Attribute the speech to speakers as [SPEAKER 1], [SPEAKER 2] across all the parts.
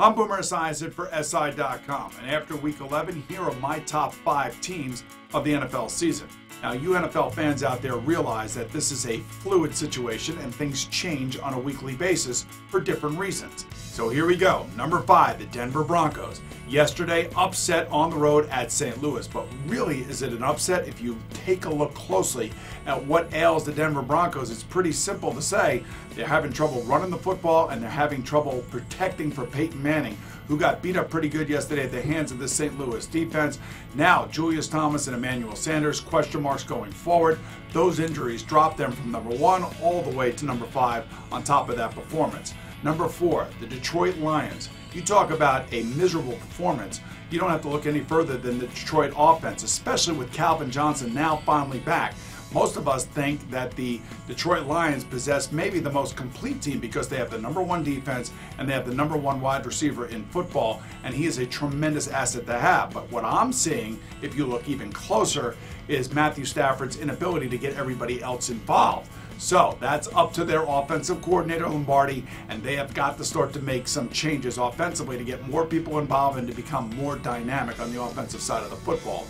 [SPEAKER 1] I'm Boomer Esiason for SI.com, and after Week 11, here are my top 5 teams of the NFL season. Now, you NFL fans out there realize that this is a fluid situation and things change on a weekly basis for different reasons. So here we go. Number 5, the Denver Broncos. Yesterday, upset on the road at St. Louis, but really, is it an upset? If you take a look closely at what ails the Denver Broncos, it's pretty simple to say. They're having trouble running the football and they're having trouble protecting for Peyton Manning, who got beat up pretty good yesterday at the hands of the St. Louis defense. Now, Julius Thomas and Emmanuel Sanders, question marks going forward. Those injuries dropped them from number 1 all the way to number 5 on top of that performance. Number 4, the Detroit Lions. You talk about a miserable performance. You don't have to look any further than the Detroit offense, especially with Calvin Johnson now finally back. Most of us think that the Detroit Lions possess maybe the most complete team because they have the number 1 defense and they have the number 1 wide receiver in football, and he is a tremendous asset to have. But what I'm seeing, if you look even closer, is Matthew Stafford's inability to get everybody else involved. So that's up to their offensive coordinator, Lombardi, and they have got to start to make some changes offensively to get more people involved and to become more dynamic on the offensive side of the football.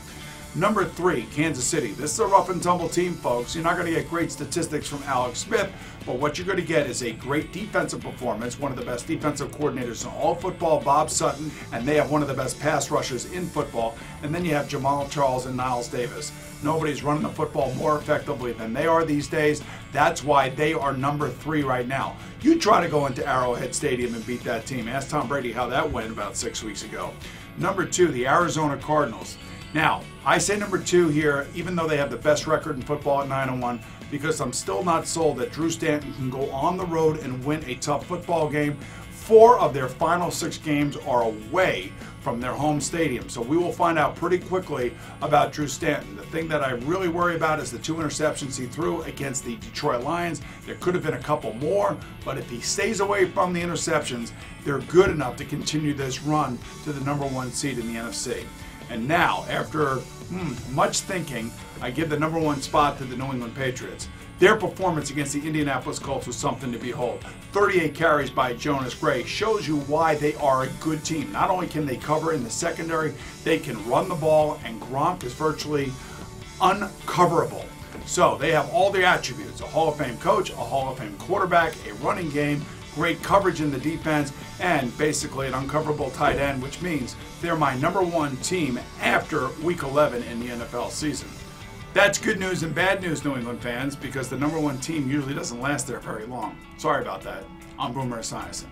[SPEAKER 1] Number 3, Kansas City. This is a rough and tumble team, folks. You're not going to get great statistics from Alex Smith, but what you're going to get is a great defensive performance, one of the best defensive coordinators in all football, Bob Sutton, and they have one of the best pass rushers in football. And then you have Jamal Charles and Niles Davis. Nobody's running the football more effectively than they are these days. That's why they are number 3 right now. You try to go into Arrowhead Stadium and beat that team. Ask Tom Brady how that went about 6 weeks ago. Number 2, the Arizona Cardinals. Now, I say number 2 here, even though they have the best record in football at 9-1, because I'm still not sold that Drew Stanton can go on the road and win a tough football game. 4 of their final 6 games are away from their home stadium, so we will find out pretty quickly about Drew Stanton. The thing that I really worry about is the 2 interceptions he threw against the Detroit Lions. There could have been a couple more, but if he stays away from the interceptions, they're good enough to continue this run to the number 1 seed in the NFC. And now, after much thinking, I give the number 1 spot to the New England Patriots. Their performance against the Indianapolis Colts was something to behold. 38 carries by Jonas Gray shows you why they are a good team. Not only can they cover in the secondary, they can run the ball, and Gronk is virtually uncoverable. So they have all the attributes: a Hall of Fame coach, a Hall of Fame quarterback, a running game, great coverage in the defense, and basically an uncoverable tight end, which means they're my number 1 team after Week 11 in the NFL season. That's good news and bad news, New England fans, because the number 1 team usually doesn't last there very long. Sorry about that. I'm Boomer Esiason.